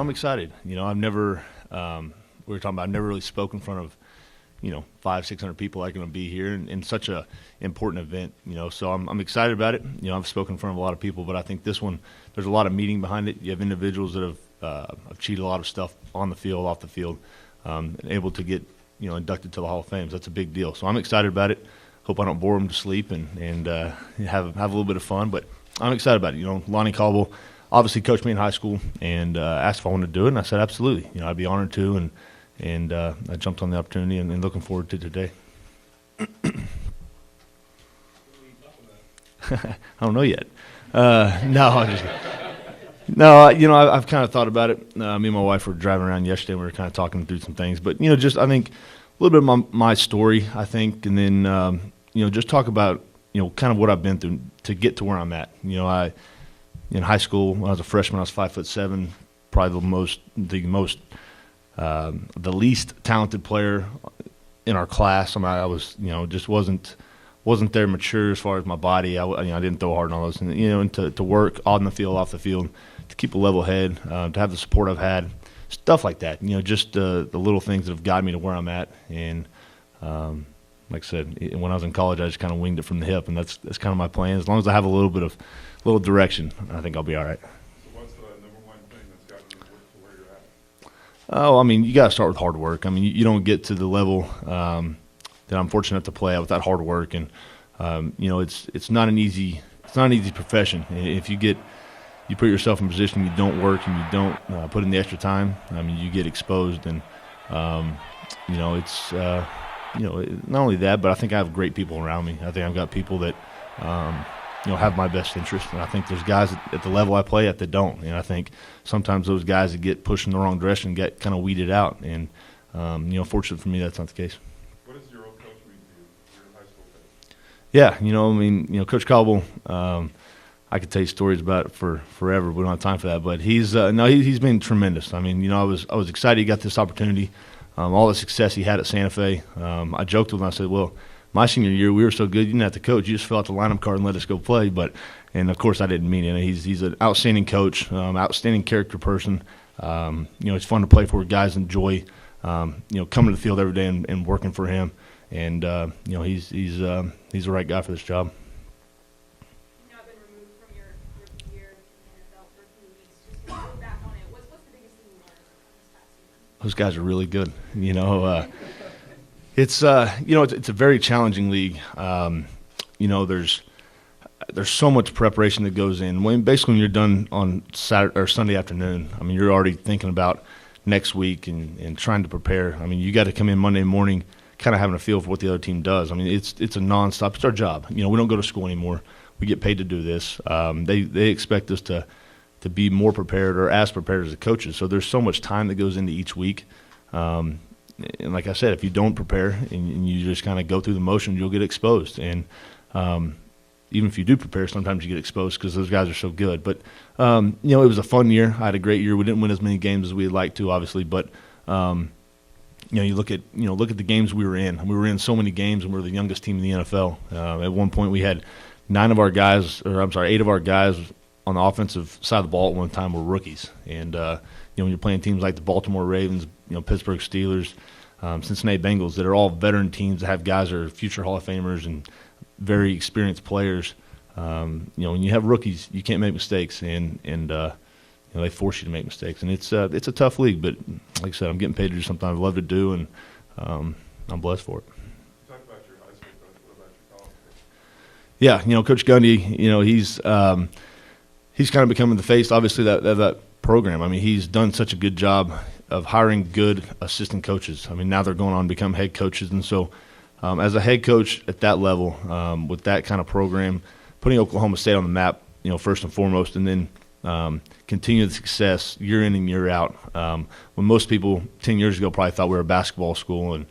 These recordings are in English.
I'm excited. I've never we were talking about I've never really spoken in front of 500-600 people like going to be here in such a important event. So I'm excited about it. I've spoken in front of a lot of people, but I think this one there's a lot of meaning behind it. You have individuals that have achieved a lot of stuff on the field, off the field, and able to get inducted to the Hall of Fame. So that's a big deal. So I'm excited about it. Hope I don't bore them to sleep and have a little bit of fun. But I'm excited about it. Lonnie Caldwell obviously coached me in high school and asked if I wanted to do it, and I said absolutely. I'd be honored to, and I jumped on the opportunity and looking forward to today. I don't know yet. I've kind of thought about it. Me and my wife were driving around yesterday, and we were kind of talking through some things. But, just I think a little bit of my story, I think, and then, just talk about, kind of what I've been through to get to where I'm at. In high school, when I was a freshman, I was 5'7", probably the least talented player in our class. I was, just wasn't there mature as far as my body. I didn't throw hard and all those, and to work on the field, off the field, to keep a level head, to have the support I've had, stuff like that. Just the little things that have gotten me to where I'm at. And like I said, when I was in college, I just kind of winged it from the hip, and that's kind of my plan. As long as I have a little bit of direction, I think I'll be all right. So what's the number one thing that's gotten you to where you're at? Oh, you got to start with hard work. You don't get to the level that I'm fortunate to play at without hard work, and it's not an easy profession. If you put yourself in a position you don't work and you don't put in the extra time, you get exposed, and it's not only that, but I think I have great people around me. I think I've got people that have my best interest, and I think there's guys at the level I play at that don't. And I think sometimes those guys that get pushed in the wrong direction get kind of weeded out. And fortunate for me, that's not the case. What does your old coach mean to you, your high school coach? Yeah, Coach Caldwell. I could tell you stories about it for forever. We don't have time for that, but he's been tremendous. I was excited he got this opportunity. All the success he had at Santa Fe. I joked with him. I said, well, my senior year, we were so good, you didn't have to coach. You just fill out the lineup card and let us go play. And of course, I didn't mean it. He's an outstanding coach, outstanding character person. It's fun to play for. Guys enjoy, coming to the field every day and working for him. And he's the right guy for this job. You've now been removed from your rookie year in the NFL for a few weeks. Just go back on it. What's the biggest thing you learned from this past season? Those guys are really good. It's a very challenging league. There's so much preparation that goes in. Basically, when you're done on Saturday or Sunday afternoon, you're already thinking about next week and trying to prepare. You got to come in Monday morning, kind of having a feel for what the other team does. It's a nonstop. It's our job. We don't go to school anymore. We get paid to do this. They expect us to be more prepared or as prepared as the coaches. So there's so much time that goes into each week. And like I said, if you don't prepare and you just kind of go through the motion, you'll get exposed. And even if you do prepare, sometimes you get exposed because those guys are so good. But it was a fun year. I had a great year. We didn't win as many games as we'd like to, obviously. But you look at the games we were in. We were in so many games, and we were the youngest team in the NFL. At one point, we had 8 of our guys on the offensive side of the ball at one time were rookies. And when you're playing teams like the Baltimore Ravens, Pittsburgh Steelers, Cincinnati Bengals, that are all veteran teams that have guys that are future Hall of Famers and very experienced players. When you have rookies, you can't make mistakes, and they force you to make mistakes. And it's a tough league, but like I said, I'm getting paid to do something I love to do, and I'm blessed for it. You talked about your high school coach. What about your college coach? Yeah, Coach Gundy, he's kind of becoming the face, obviously, that program. He's done such a good job of hiring good assistant coaches. Now they're going on to become head coaches. And so as a head coach at that level, with that kind of program, putting Oklahoma State on the map, first and foremost, and then continue the success year in and year out. When most people 10 years ago probably thought we were a basketball school, and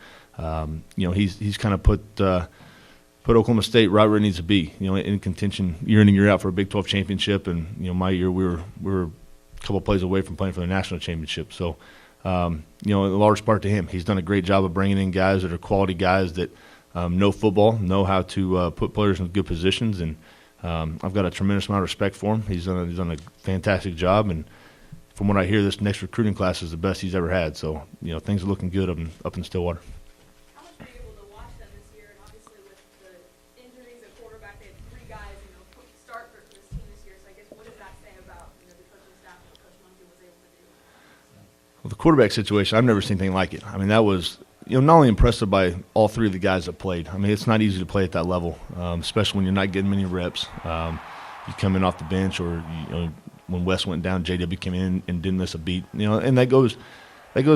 he's kind of put Oklahoma State right where it needs to be, in contention year in and year out for a Big 12 championship. And my year we were a couple plays away from playing for the national championship. So, in large part to him, he's done a great job of bringing in guys that are quality guys that know football, know how to put players in good positions, and I've got a tremendous amount of respect for him. He's done a fantastic job, and from what I hear, this next recruiting class is the best he's ever had. So, things are looking good up in Stillwater. How much were you able to watch them this year? And obviously with the injuries at quarterback, they had 3 guys, start for this team this year. So I guess what does that say about, the coaching staff and what Coach Mungy was able to do? Well, the quarterback situation, I've never seen anything like it. I mean, that was, not only impressive by all 3 of the guys that played. I mean, it's not easy to play at that level, especially when you're not getting many reps. You come in off the bench, or when Wes went down, JW came in and didn't miss a beat. And that goes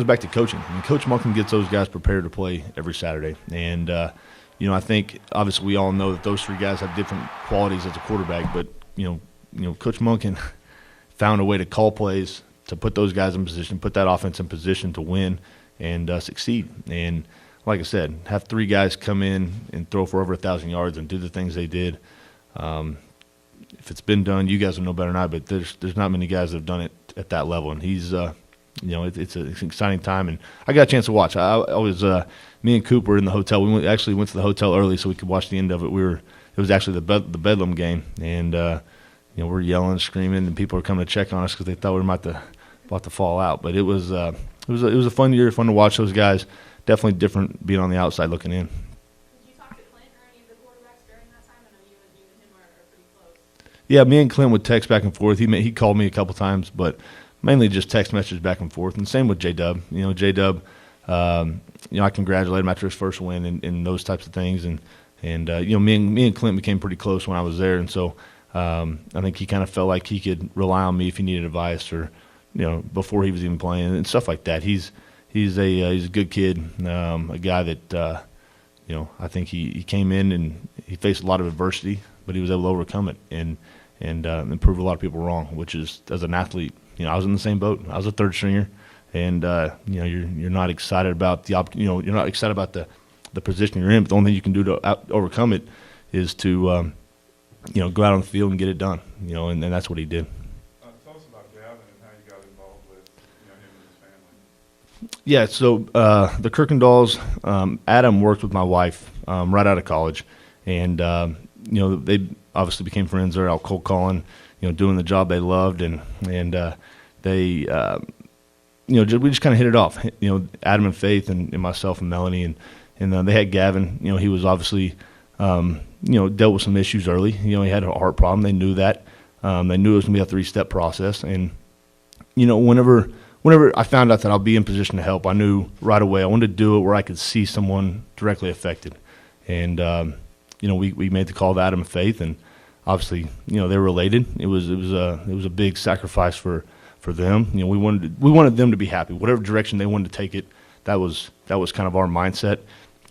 back to coaching. I mean, Coach Monken gets those guys prepared to play every Saturday. And I think obviously we all know that those 3 guys have different qualities as a quarterback. But Coach Monken found a way to call plays, to put those guys in position, put that offense in position to win and succeed. And like I said, have 3 guys come in and throw for over 1,000 yards and do the things they did. If it's been done, you guys will know better than I, but there's not many guys that have done it at that level. And he's, it's an exciting time. And I got a chance to watch. I was, me and Coop were in the hotel. We actually went to the hotel early so we could watch the end of it. It was actually the Bedlam game, and we're yelling, screaming, and people were coming to check on us because they thought we were about to fall out. But it was a fun year, fun to watch those guys. Definitely different being on the outside looking in. Did you talk to Clint or any of the quarterbacks during that time? I know you and him are pretty close. Yeah, me and Clint would text back and forth. He called me a couple times, but mainly just text messages back and forth. And same with J-Dub. J-Dub, I congratulate him after his first win and those types of things. And me and Clint became pretty close when I was there. And so I think he kind of felt like he could rely on me if he needed advice or, before he was even playing and stuff like that. He's a good kid, a guy that, I think he came in and he faced a lot of adversity, but he was able to overcome it and prove a lot of people wrong, which is, as an athlete, I was in the same boat. I was a third stringer, and you're not excited about you're not excited about the position you're in. But the only thing you can do to overcome it is to go out on the field and get it done. And that's what he did. Tell us about Gavin and how you got involved with him and his family. Yeah, so the Kuykendalls, Adam worked with my wife right out of college, and they obviously became friends. They're out cold calling, doing the job they loved, and they, we just kind of hit it off. Adam and Faith and myself and Melanie, and they had Gavin. He was obviously, dealt with some issues early. He had a heart problem. They knew that. They knew it was going to be a 3-step process, and whenever I found out that I'll be in position to help, I knew right away I wanted to do it where I could see someone directly affected. And, we made the call to Adam and Faith, and obviously, they were related. It was a big sacrifice for them. We wanted them to be happy. Whatever direction they wanted to take it, that was kind of our mindset.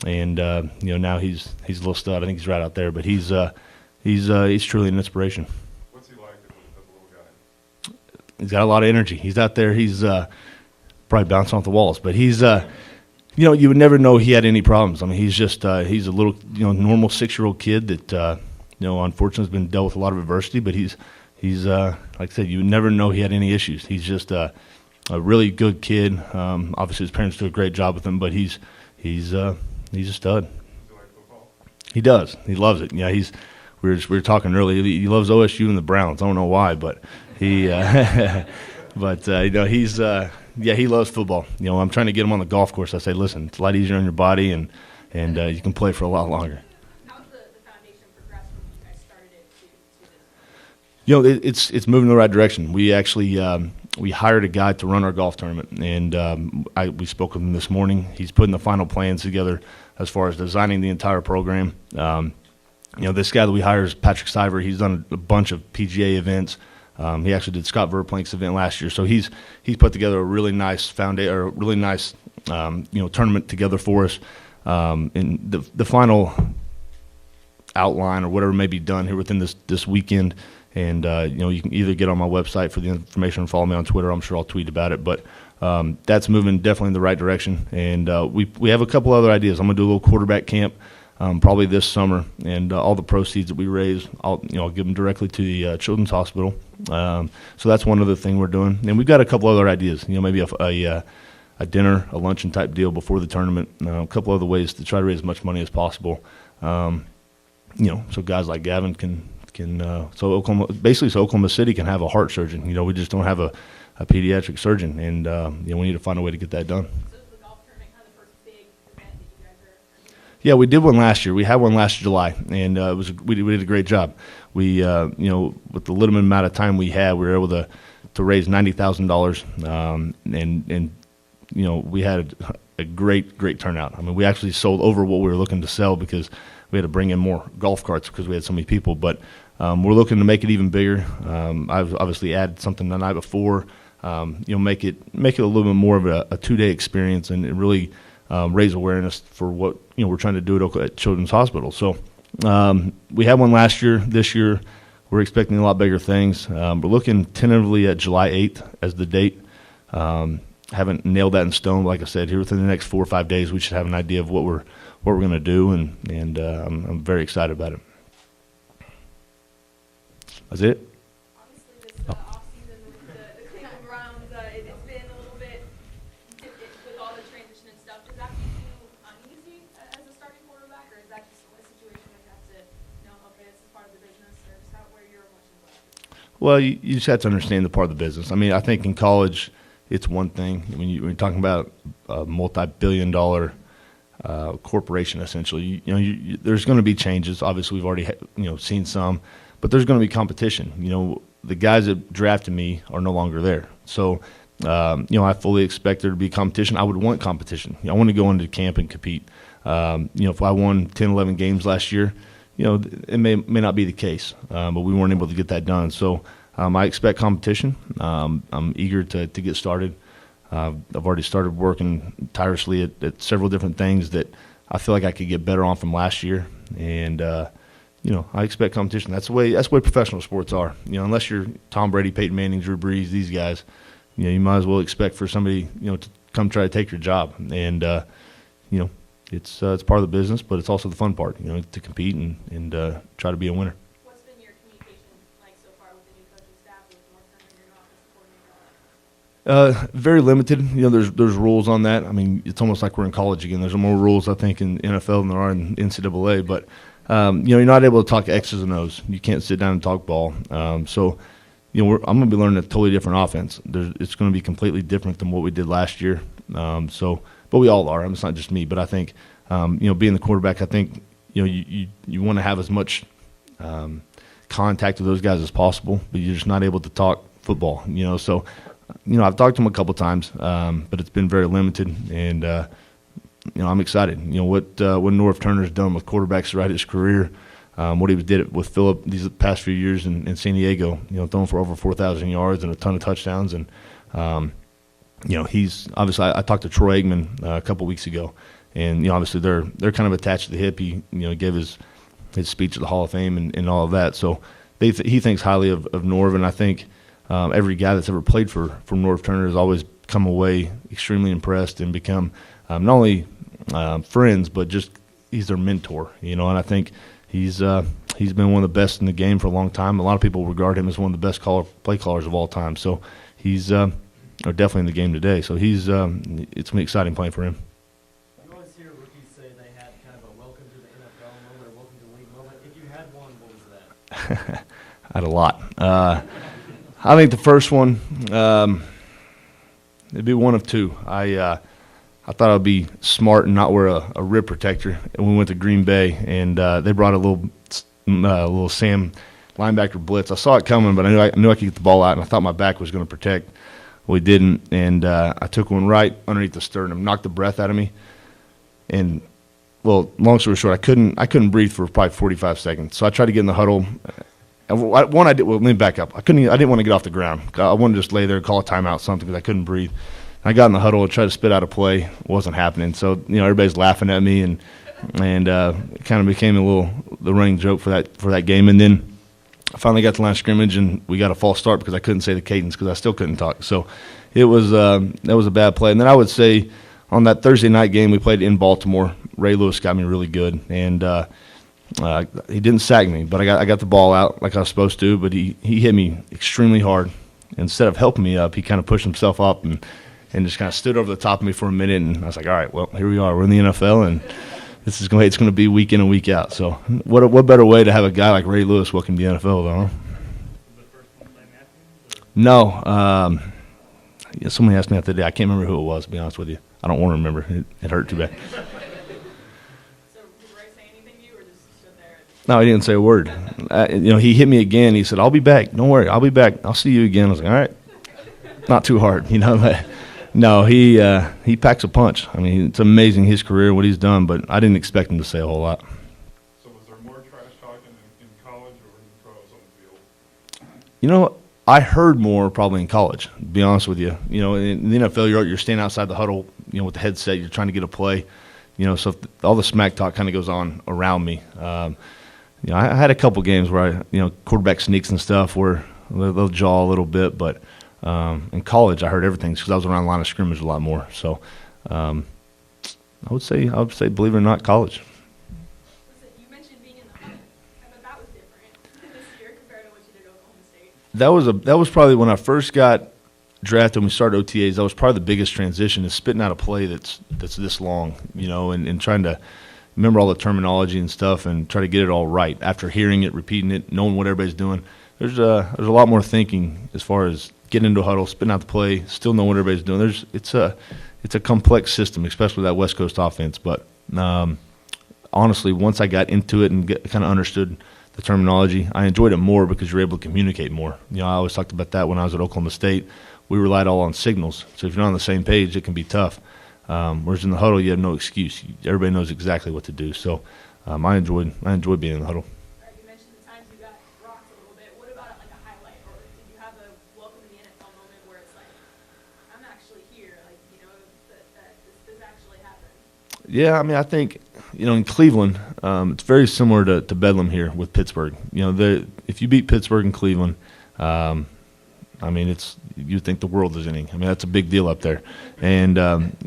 And, now he's a little stud. I think he's right out there, but he's truly an inspiration. What's he like as a little guy? He's got a lot of energy. He's out there. He's probably bouncing off the walls, but he's you would never know he had any problems. I mean, he's just he's a little normal 6-year-old kid that unfortunately has been dealt with a lot of adversity. But he's like I said, you would never know he had any issues. He's just a really good kid. Obviously, his parents do a great job with him, but he's a stud. Does he like football? He does. He loves it. Yeah, we were talking earlier. He loves OSU and the Browns. I don't know why, but he he loves football. I'm trying to get him on the golf course. I say, listen, it's a lot easier on your body, and you can play for a lot longer. How's the foundation progressed when you guys started it to this? It's moving in the right direction. We actually we hired a guy to run our golf tournament, and we spoke with him this morning. He's putting the final plans together as far as designing the entire program. This guy that we hired is Patrick Siver. He's done a bunch of PGA events. He actually did Scott Verplank's event last year, so he's put together a really nice tournament together for us. And the final outline or whatever may be done here within this weekend. And you can either get on my website for the information or follow me on Twitter. I'm sure I'll tweet about it, but that's moving definitely in the right direction. And we have a couple other ideas. I'm gonna do a little quarterback camp. Probably this summer, and all the proceeds that we raise, I'll give them directly to the Children's Hospital. So that's one other thing we're doing, and we've got a couple other ideas. Maybe a dinner, a luncheon type deal before the tournament. A couple other ways to try to raise as much money as possible. So guys like Gavin can so Oklahoma City can have a heart surgeon. We just don't have a pediatric surgeon, and we need to find a way to get that done. So is the golf tournament kind of the first big event that you guys are doing? Yeah, we did one last year. We had one last July, and we did a great job. We with the limited amount of time we had, we were able to raise $90,000, and we had a great turnout. I mean, we actually sold over what we were looking to sell because we had to bring in more golf carts because we had so many people. But we're looking to make it even bigger. I've obviously added something the night before. Make it a little bit more of a 2-day experience and really raise awareness for what we're trying to do at Children's Hospital. So we had one last year. This year we're expecting a lot bigger things. We're looking tentatively at July 8th as the date. Haven't nailed that in stone. Like I said, here within the next 4 or 5 days, we should have an idea of what we're going to do, and I'm very excited about it. That's it. Obviously, this off-season with the Cleveland Browns, it's been a little bit with all the transition and stuff. Does that make you uneasy as a starting quarterback, or is that just a situation where you have to know, okay, this is part of the business, or just where your emotions are? Well, you just have to understand the part of the business. I mean, I think in college, it's one thing. When you're talking about a multi-billion-dollar corporation, essentially, there's going to be changes. Obviously, we've already seen some, but there's going to be competition. The guys that drafted me are no longer there, so I fully expect there to be competition. I would want competition. I want to go into camp and compete. If I won 10, 11 games last year, it may not be the case, but we weren't able to get that done. So I expect competition. I'm eager to get started. I've already started working tirelessly at several different things that I feel like I could get better on from last year. And, I expect competition. That's the way professional sports are. Unless you're Tom Brady, Peyton Manning, Drew Brees, these guys, you might as well expect for somebody, to come try to take your job. And, it's part of the business, but it's also the fun part, to compete and try to be a winner. What's been your communication like so far with the new coaching staff, with North Turner, your offensive coordinator? Very limited. There's rules on that. I mean, it's almost like we're in college again. There's more rules, I think, in NFL than there are in NCAA. But you're not able to talk X's and O's. You can't sit down and talk ball. So I'm going to be learning a totally different offense. It's going to be completely different than what we did last year. But we all are. It's not just me. But I think, being the quarterback, I think, you want to have as much contact with those guys as possible, but you're just not able to talk football. So, I've talked to him a couple times, but it's been very limited, and I'm excited. What North Turner's done with quarterbacks throughout his career, what he did with Phillip these past few years in San Diego, throwing for over 4,000 yards and a ton of touchdowns, and he's obviously. I talked to Troy Aikman a couple weeks ago, and obviously they're kind of attached to the hip. He gave his speech at the Hall of Fame and all of that, so he thinks highly of Norv, and I think. Every guy that's ever played for North Turner has always come away extremely impressed and become not only friends, but just he's their mentor, and I think he's been one of the best in the game for a long time. A lot of people regard him as one of the best play callers of all time. So he's definitely in the game today. So it's going to be exciting playing for him. You always hear rookies say they had kind of a welcome to the NFL moment or welcome to the league moment. If you had one, what was that? I had a lot. I think the first one, it'd be one of two. I thought I'd be smart and not wear a rib protector. And we went to Green Bay, and they brought a little Sam linebacker blitz. I saw it coming, but I knew I could get the ball out, and I thought my back was going to protect. Well, he didn't, and I took one right underneath the sternum, knocked the breath out of me, and long story short, I couldn't breathe for probably 45 seconds. So I tried to get in the huddle. Let me back up. I didn't want to get off the ground. I wanted to just lay there and call a timeout, something, because I couldn't breathe. I got in the huddle and tried to spit out a play. It wasn't happening. So everybody's laughing at me, and it kind of became the running joke for that game. And then I finally got to the line of scrimmage, and we got a false start because I couldn't say the cadence because I still couldn't talk. So that was a bad play. And then I would say on that Thursday night game we played in Baltimore, Ray Lewis got me really good, and he didn't sack me, but I got the ball out like I was supposed to, but he hit me extremely hard. Instead of helping me up, he kind of pushed himself up and just kind of stood over the top of me for a minute, and I was like, all right, well, here we are. We're in the NFL, and it's going to be week in and week out. So what better way to have a guy like Ray Lewis welcome to the NFL, though? The first one play Matthews? No. somebody asked me that the other day. I can't remember who it was, to be honest with you. I don't want to remember. It hurt too bad. So did Ray say anything to you, or just stood there? No, he didn't say a word. He hit me again. He said, "I'll be back. Don't worry, I'll be back. I'll see you again." I was like, "All right." Not too hard, But no, he packs a punch. I mean, it's amazing his career, what he's done, but I didn't expect him to say a whole lot. So was there more trash talking in college or in the pros on the field? I heard more probably in college, to be honest with you. In the NFL, you're standing outside the huddle, with the headset, you're trying to get a play. So all the smack talk kind of goes on around me. I had a couple games where quarterback sneaks and stuff where they'll jaw a little bit, but in college I heard everything because I was around the line of scrimmage a lot more. So I would say, believe it or not, college. Listen, you mentioned being in the huddle. I bet that was different this year compared to what you did at Oklahoma State. That was probably when I first got drafted and we started OTAs. That was probably the biggest transition, is spitting out a play that's this long, and trying to remember all the terminology and stuff and try to get it all right after hearing it, repeating it, knowing what everybody's doing. There's a lot more thinking as far as getting into a huddle, spitting out the play, still know what everybody's doing. It's a complex system, especially that West Coast offense. But honestly, once I got into it and kind of understood the terminology, I enjoyed it more because you're able to communicate more. I always talked about that when I was at Oklahoma State. We relied all on signals. So if you're not on the same page, it can be tough. Whereas in the huddle, you have no excuse. Everybody knows exactly what to do. So I enjoyed being in the huddle. You mentioned the times you got rocked a little bit. What about like a highlight, or did you have a welcome to the NFL moment where it's like, I'm actually here, that this actually happened? Yeah, I think in Cleveland, it's very similar to Bedlam here with Pittsburgh. If you beat Pittsburgh and Cleveland, you think the world is ending. That's a big deal up there, and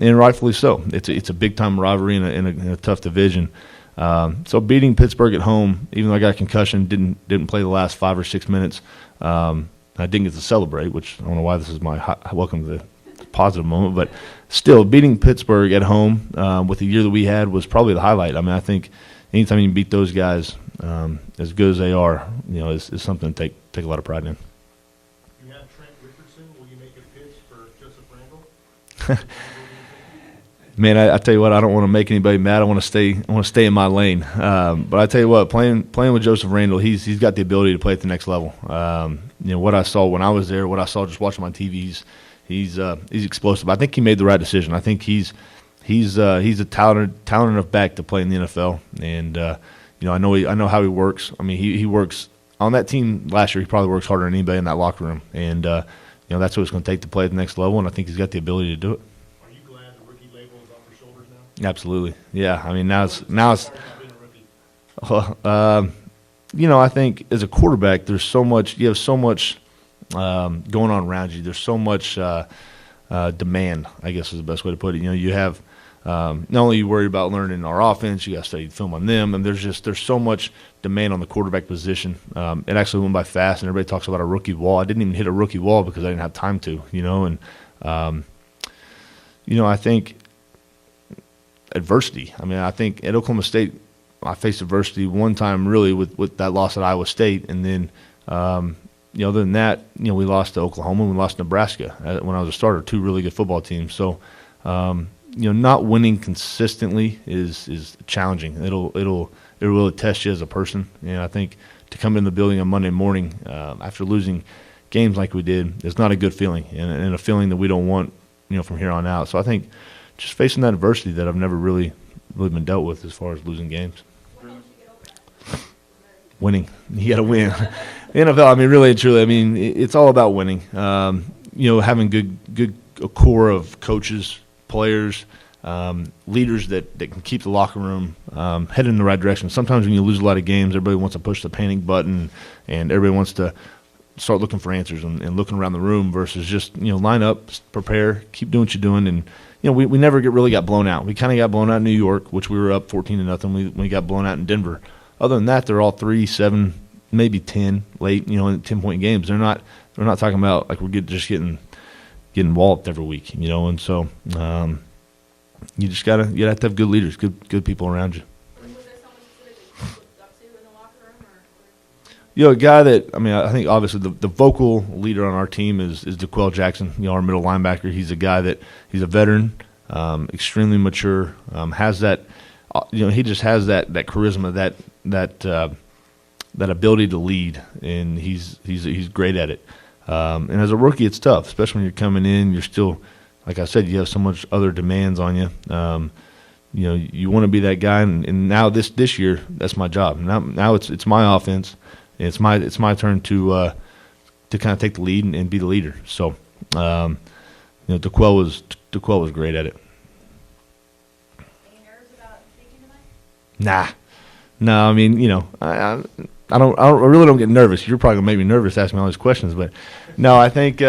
rightfully so. It's a big time rivalry in a tough division. So beating Pittsburgh at home, even though I got a concussion, didn't play the last 5 or 6 minutes. I didn't get to celebrate, which I don't know why this is my welcome to the positive moment, but still beating Pittsburgh at home with the year that we had was probably the highlight. I think anytime you can beat those guys as good as they are, is something to take a lot of pride in. You have Trent Richardson. Will you make a pitch for Joseph Randall? Man, I tell you what, I don't want to make anybody mad. I want to stay in my lane. But I tell you what, playing with Joseph Randall, he's got the ability to play at the next level. What I saw when I was there, what I saw just watching my TV, he's explosive. I think he made the right decision. I think he's a talented enough back to play in the NFL. And I know how he works. He works on that team last year. He probably works harder than anybody in that locker room. And that's what it's going to take to play at the next level. And I think he's got the ability to do it. Absolutely, yeah. Now it's. Well, I think as a quarterback, there's so much. You have so much going on around you. There's so much demand, I guess is the best way to put it. You have not only you worry about learning our offense, you got to study film on them, and there's so much demand on the quarterback position. It actually went by fast, and everybody talks about a rookie wall. I didn't even hit a rookie wall because I didn't have time to. I think. Adversity. I think at Oklahoma State, I faced adversity one time really with that loss at Iowa State, and then other than that, we lost to Oklahoma and we lost to Nebraska when I was a starter. 2 really good football teams. So, not winning consistently is challenging. It'll really test you as a person. And I think to come in the building on Monday morning after losing games like we did is not a good feeling, and a feeling that we don't want from here on out. So I think. Just facing that adversity that I've never really been dealt with as far as losing games. Winning. You got to win. The NFL, really and truly, it's all about winning. Having a core of coaches, players, leaders that can keep the locker room headed in the right direction. Sometimes when you lose a lot of games, everybody wants to push the panic button and everybody wants to start looking for answers and looking around the room versus just, line up, prepare, keep doing what you're doing. And, we never really got blown out. We kind of got blown out in New York, which we were up 14-0. We got blown out in Denver. Other than that, they're all 3, 7, maybe 10 late, in 10-point games. They're not talking about like we're just getting walloped every week, and so you have to have good leaders, good people around you. Was there someone specifically you looked up to in the locker room, or? A guy that, I think obviously the vocal leader on our team is DeQuell Jackson, our middle linebacker. He's a guy that he's a veteran, extremely mature, has that, he just has that charisma, that ability to lead, and he's great at it. And as a rookie, it's tough, especially when you're coming in. You're still, like I said, you have so much other demands on you. You want to be that guy, and now this year, that's my job. Now it's my offense. It's my turn to kind of take the lead and be the leader. So, DeQuell was great at it. Any nerves about speaking tonight? No. I really don't get nervous. You're probably gonna make me nervous asking me all these questions, but no, I think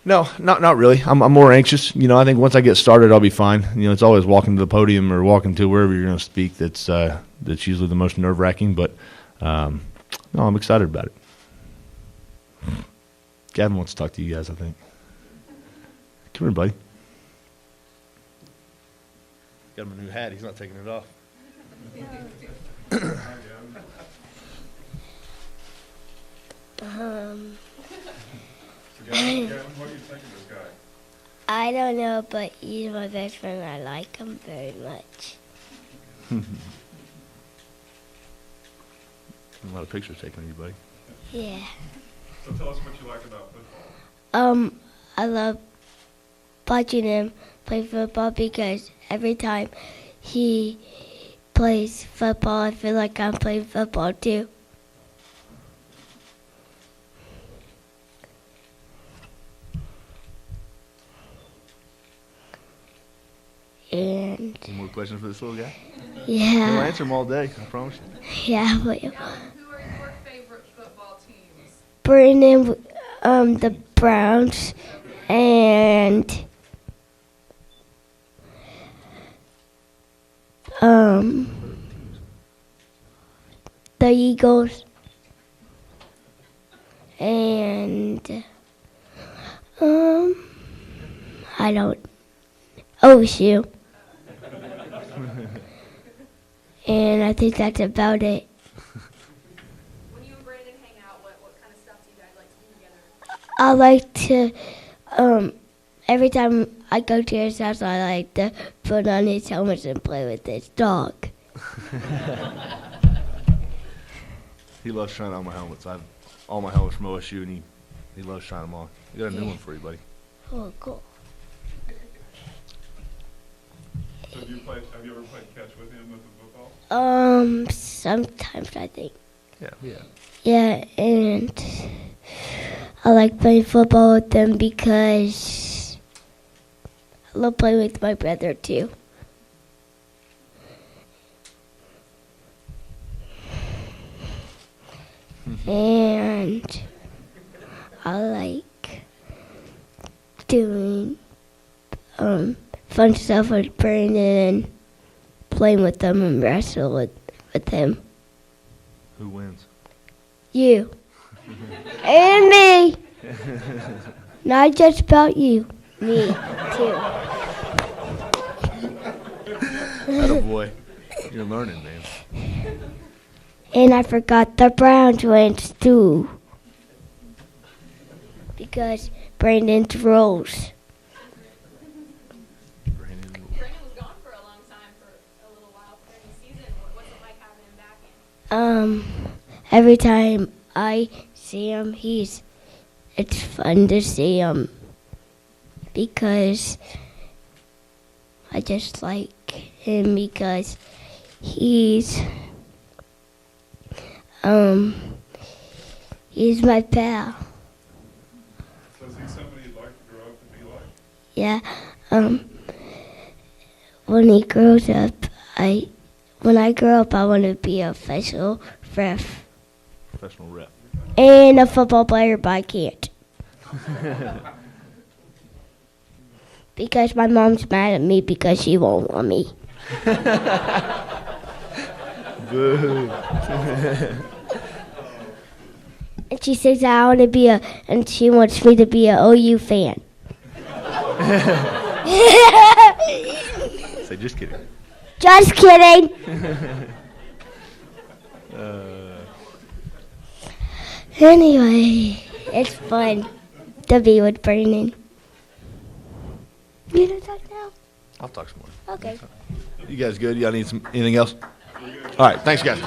no, not really. I'm more anxious. I think once I get started, I'll be fine. It's always walking to the podium or walking to wherever you're gonna speak that's usually the most nerve wracking, but. No, I'm excited about it. Gavin wants to talk to you guys, I think. Come here, buddy. Got him a new hat. He's not taking it off. So Gavin, what do you think of this guy? I don't know, but he's my best friend. I like him very much. A lot of pictures taken of you, buddy. Yeah. So tell us what you like about football. I love watching him play football because every time he plays football, I feel like I'm playing football too. And Any more questions for this little guy? He'll yeah, answer them all day, I promise you. yeah, but Who are your favorite football teams? Brandon, the Browns, and the Eagles, and I don't OSU, and I think that's about it. When you and Brandon hang out, what kind of stuff do you guys like to do together? I like to, every time I go to his house, I like to put on his helmet and play with his dog. He loves trying on my helmets. I have all my helmets from OSU, and he loves trying them on. I got a new one for you, buddy. Oh, cool. So have you ever played catch with him with the football? Sometimes I think. Yeah. Yeah, and I like playing football with them because I love playing with my brother too. And I like doing fun stuff with Brandon and playing with them and wrestle with him. Who wins? You. And me. Not just about you. Me, too. Attaboy. You're learning, man. And I forgot the Browns wins, too. Because Brandon throws. Brandon. Brandon was gone for a long time, for a little while during the season. What's it like having him back in? Every time I see him, it's fun to see him. Because I just like him because he's my pal. So is he somebody you'd like to grow up to be like? Yeah. When he grows up, when I grow up, I want to be a official ref Professional rep. and a football player, but I can't. Because my mom's mad at me because she won't want me. Boo. And she says I want to be and she wants me to be an OU fan. Say, just kidding. Just kidding. Anyway, it's fun to be with Brandon. You gonna talk now? I'll talk some more. Okay. You guys good? Y'all need anything else? All right. Thanks, guys.